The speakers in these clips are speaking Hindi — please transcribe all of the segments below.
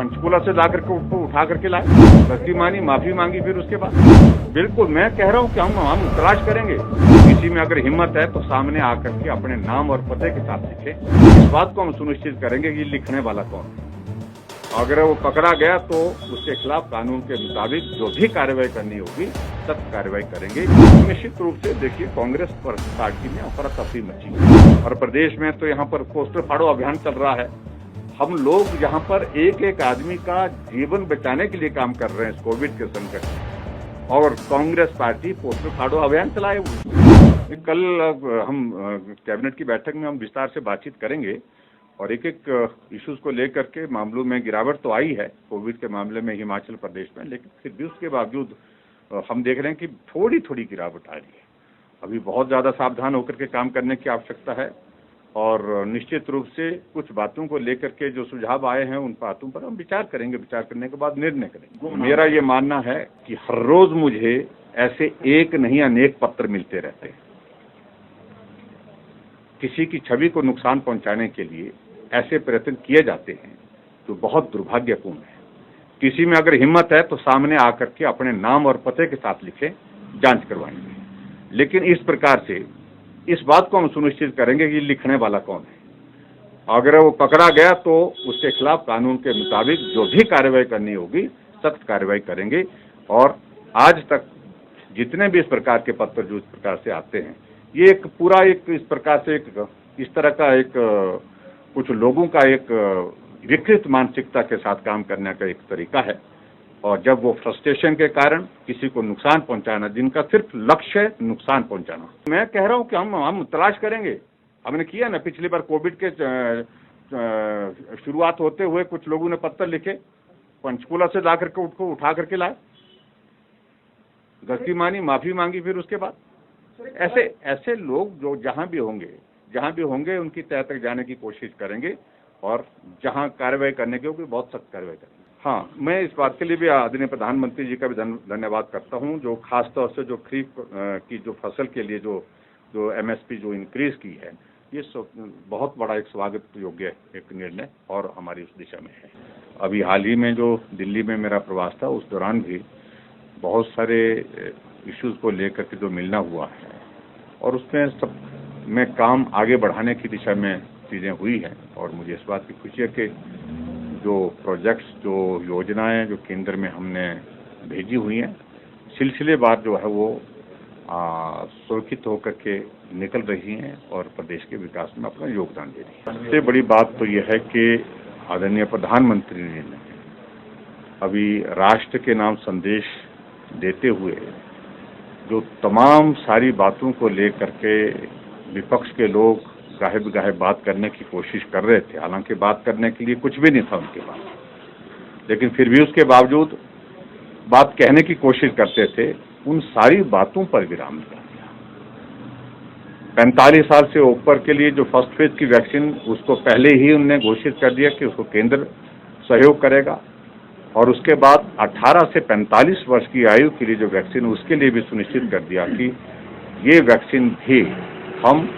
पंचकूला से ला करके उसको उठा करके लाए, गलती मानी, माफी मांगी, फिर उसके बाद बिल्कुल मैं कह रहा हूँ कि हम तलाश करेंगे। किसी में अगर हिम्मत है तो सामने आकर के अपने नाम और पते के साथ लिखे। इस बात को हम सुनिश्चित करेंगे कि लिखने वाला कौन है। अगर वो पकड़ा गया तो उसके खिलाफ कानून के मुताबिक जो भी कार्रवाई करनी होगी सख्त कार्रवाई करेंगे। निश्चित रूप से देखिए, कांग्रेस पार्टी में अफरा-तफरी मची और प्रदेश में तो यहाँ पर पोस्टर फाड़ो अभियान चल रहा है। हम लोग यहाँ पर एक एक आदमी का जीवन बचाने के लिए काम कर रहे हैं इस कोविड के संकट में, और कांग्रेस पार्टी पोस्टर फाड़ो अभियान चलाए हुए। कल हम कैबिनेट की बैठक में हम विस्तार से बातचीत करेंगे और एक एक इश्यूज को लेकर के मामलों में गिरावट तो आई है कोविड के मामले में हिमाचल प्रदेश में, लेकिन फिर भी उसके बावजूद हम देख रहे हैं कि थोड़ी थोड़ी गिरावट आ रही है। अभी बहुत ज़्यादा सावधान होकर के काम करने की आवश्यकता है और निश्चित रूप से कुछ बातों को लेकर के जो सुझाव आए हैं उन बातों पर हम विचार करेंगे। विचार करने के बाद निर्णय करेंगे। मेरा ये मानना है कि हर रोज मुझे ऐसे एक नहीं अनेक पत्र मिलते रहते हैं। किसी की छवि को नुकसान पहुंचाने के लिए ऐसे प्रयत्न किए जाते हैं जो बहुत दुर्भाग्यपूर्ण है। किसी में अगर हिम्मत है तो सामने आकर के अपने नाम और पते के साथ लिखे, जांच करवाएंगे। लेकिन इस प्रकार से इस बात को हम सुनिश्चित करेंगे कि लिखने वाला कौन है। अगर वो पकड़ा गया तो उसके खिलाफ कानून के मुताबिक जो भी कार्रवाई करनी होगी सख्त कार्रवाई करेंगे। और आज तक जितने भी इस प्रकार के पत्र जो इस प्रकार से आते हैं, ये एक पूरा एक इस प्रकार से एक इस तरह का एक कुछ लोगों का एक विकृत मानसिकता के साथ काम करने का एक तरीका है। और जब वो फ्रस्ट्रेशन के कारण किसी को नुकसान पहुंचाना, जिनका सिर्फ लक्ष्य है नुकसान पहुंचाना, मैं कह रहा हूं कि हम तलाश करेंगे। हमने किया ना पिछली बार कोविड के शुरुआत होते हुए कुछ लोगों ने पत्र लिखे, पंचकूला से ला करके उसको उठा करके लाए, गलती मानी, माफी मांगी, फिर उसके बाद ऐसे लोग जो जहां भी होंगे उनकी तह तक जाने की कोशिश करेंगे और जहां कार्रवाई करने की होगी बहुत सख्त कार्रवाई करेंगे। हाँ, मैं इस बात के लिए भी आदरणीय प्रधानमंत्री जी का भी धन्यवाद करता हूं, जो खास तौर से जो खरीफ की जो फसल के लिए जो एमएसपी जो इंक्रीज की है, ये बहुत बड़ा एक स्वागत योग्य एक निर्णय और हमारी उस दिशा में है। अभी हाल ही में जो दिल्ली में मेरा प्रवास था उस दौरान भी बहुत सारे इश्यूज को लेकर के जो मिलना हुआ है और उसमें सब में काम आगे बढ़ाने की दिशा में चीज़ें हुई हैं। और मुझे इस बात की खुशी है कि जो प्रोजेक्ट्स, जो योजनाएं जो केंद्र में हमने भेजी हुई हैं, सिलसिलेवार जो है वो सुरक्षित होकर के निकल रही हैं और प्रदेश के विकास में अपना योगदान दे रही है। सबसे बड़ी बात तो यह है कि आदरणीय प्रधानमंत्री जी ने अभी राष्ट्र के नाम संदेश देते हुए जो तमाम सारी बातों को लेकर के विपक्ष के लोग गाहे बात करने की कोशिश कर रहे थे, हालांकि बात करने के लिए कुछ भी नहीं था उनके पास, लेकिन फिर भी उसके बावजूद बात कहने की कोशिश करते थे, उन सारी बातों पर विराम दिया गया। 45 साल से ऊपर के लिए जो फर्स्ट फेज की वैक्सीन, उसको पहले ही उन्होंने घोषित कर दिया कि उसको केंद्र सहयोग करेगा और उसके बाद 18 से 45 वर्ष की आयु के लिए जो वैक्सीन, उसके लिए भी सुनिश्चित कर दिया कि ये वैक्सीन भी हम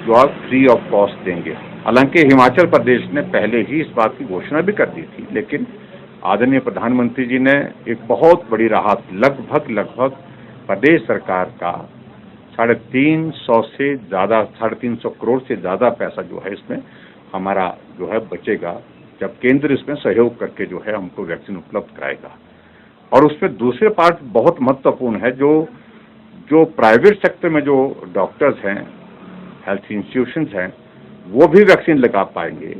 जो है फ्री ऑफ कॉस्ट देंगे। हालांकि हिमाचल प्रदेश ने पहले ही इस बात की घोषणा भी कर दी थी, लेकिन आदरणीय प्रधानमंत्री जी ने एक बहुत बड़ी राहत, लगभग प्रदेश सरकार का 350 करोड़ से ज़्यादा पैसा जो है इसमें हमारा जो है बचेगा, जब केंद्र इसमें सहयोग करके जो है हमको वैक्सीन उपलब्ध कराएगा। और उसमें दूसरे पार्ट बहुत महत्वपूर्ण है, जो प्राइवेट सेक्टर में जो डॉक्टर्स हैं, हेल्थ इंस्टीट्यूशंस हैं, वो भी वैक्सीन लगा पाएंगे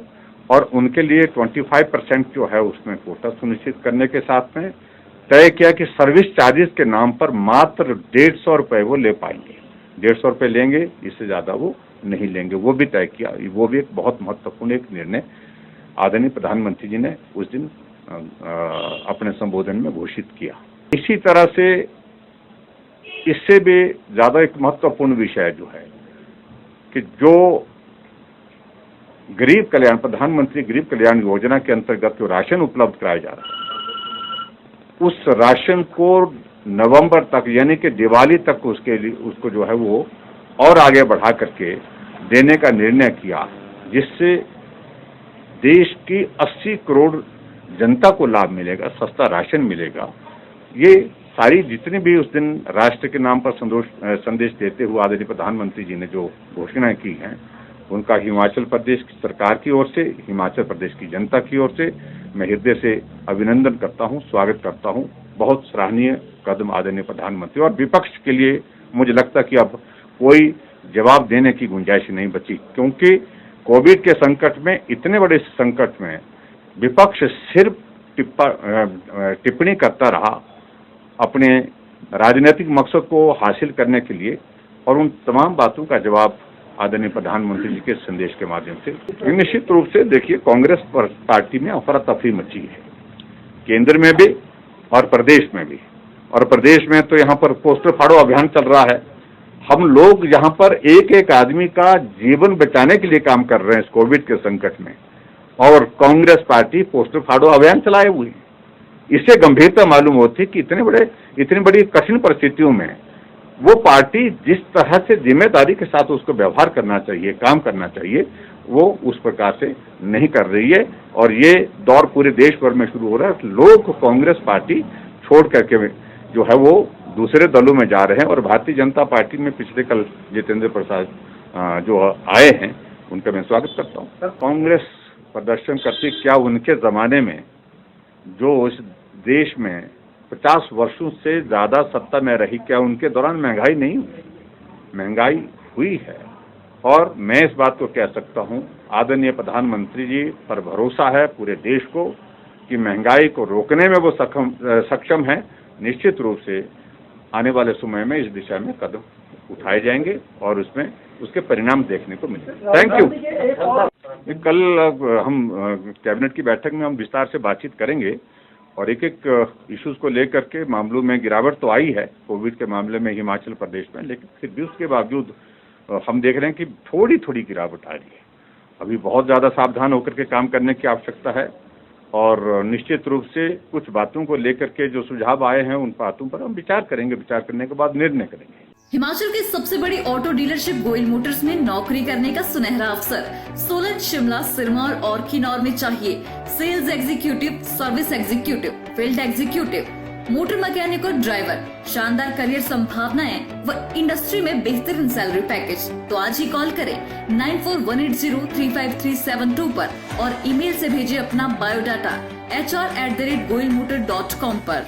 और उनके लिए 25% जो है उसमें कोटा सुनिश्चित करने के साथ में तय किया कि सर्विस चार्जेस के नाम पर मात्र 150 रुपये वो ले पाएंगे। 150 रुपये लेंगे, इससे ज़्यादा वो नहीं लेंगे, वो भी तय किया। वो भी एक बहुत महत्वपूर्ण एक निर्णय आदरणीय प्रधानमंत्री जी ने उस दिन अपने संबोधन में घोषित किया। इसी तरह से इससे भी ज़्यादा एक महत्वपूर्ण विषय जो है कि जो गरीब कल्याण, प्रधानमंत्री गरीब कल्याण योजना के अंतर्गत जो राशन उपलब्ध कराया जा रहा है, उस राशन को नवंबर तक यानी कि दिवाली तक उसको जो है वो और आगे बढ़ा करके देने का निर्णय किया, जिससे देश की 80 करोड़ जनता को लाभ मिलेगा, सस्ता राशन मिलेगा। ये सारी जितनी भी उस दिन राष्ट्र के नाम पर संदेश देते हुए आदरणीय प्रधानमंत्री जी ने जो घोषणाएं की हैं, उनका हिमाचल प्रदेश की सरकार की ओर से, हिमाचल प्रदेश की जनता की ओर से मैं हृदय से अभिनंदन करता हूं, स्वागत करता हूं। बहुत सराहनीय कदम आदरणीय प्रधानमंत्री। और विपक्ष के लिए मुझे लगता कि अब कोई जवाब देने की गुंजाइश नहीं बची, क्योंकि कोविड के संकट में, इतने बड़े संकट में विपक्ष सिर्फ टिप्पणी करता रहा अपने राजनीतिक मकसद को हासिल करने के लिए, और उन तमाम बातों का जवाब आदरणीय प्रधानमंत्री जी के संदेश के माध्यम से। निश्चित रूप से देखिए, कांग्रेस पार्टी में अफरा तफरी मची है, केंद्र में भी और प्रदेश में भी। और प्रदेश में तो यहाँ पर पोस्टर फाड़ो अभियान चल रहा है। हम लोग यहाँ पर एक एक आदमी का जीवन बचाने के लिए काम कर रहे हैं इस कोविड के संकट में, और कांग्रेस पार्टी पोस्टर फाड़ो अभियान चलाए हुए। इससे गंभीरता मालूम होती कि इतनी बड़ी कठिन परिस्थितियों में वो पार्टी जिस तरह से जिम्मेदारी के साथ उसको व्यवहार करना चाहिए, काम करना चाहिए, वो उस प्रकार से नहीं कर रही है। और ये दौर पूरे देश भर में शुरू हो रहा है। लोग कांग्रेस पार्टी छोड़ करके जो है वो दूसरे दलों में जा रहे हैं। और भारतीय जनता पार्टी में पिछले कल जितेंद्र प्रसाद जो आए हैं, उनका मैं स्वागत करता हूँ। कांग्रेस प्रदर्शन करती, क्या उनके जमाने में जो इस देश में 50 वर्षों से ज्यादा सत्ता में रही, क्या उनके दौरान महंगाई नहीं हुई? महंगाई हुई है। और मैं इस बात को कह सकता हूं, आदरणीय प्रधानमंत्री जी पर भरोसा है पूरे देश को कि महंगाई को रोकने में वो सक्षम है। निश्चित रूप से आने वाले समय में इस दिशा में कदम उठाए जाएंगे और उसमें उसके परिणाम देखने को मिलेंगे। Thank you. कल हम कैबिनेट की बैठक में हम विस्तार से बातचीत करेंगे और एक एक इश्यूज को लेकर के मामलों में गिरावट तो आई है कोविड के मामले में हिमाचल प्रदेश में, लेकिन फिर भी उसके बावजूद हम देख रहे हैं कि थोड़ी थोड़ी गिरावट आ रही है। अभी बहुत ज़्यादा सावधान होकर के काम करने की आवश्यकता है और निश्चित रूप से कुछ बातों को लेकर के जो सुझाव आए हैं उन बातों पर हम विचार करेंगे। विचार करने के बाद निर्णय करेंगे। हिमाचल की सबसे बड़ी ऑटो डीलरशिप गोयल मोटर्स में नौकरी करने का सुनहरा अवसर। सोलन, शिमला, सिरमौर और किन्नौर में चाहिए sales executive, service executive, field executive, motor mechanic और ड्राइवर। शानदार करियर संभावनाएं व इंडस्ट्री में बेहतरीन सैलरी पैकेज। तो आज ही कॉल करें 9418035372 पर और ईमेल से भेजिए अपना बायोडाटा hr@goilmotor.com पर।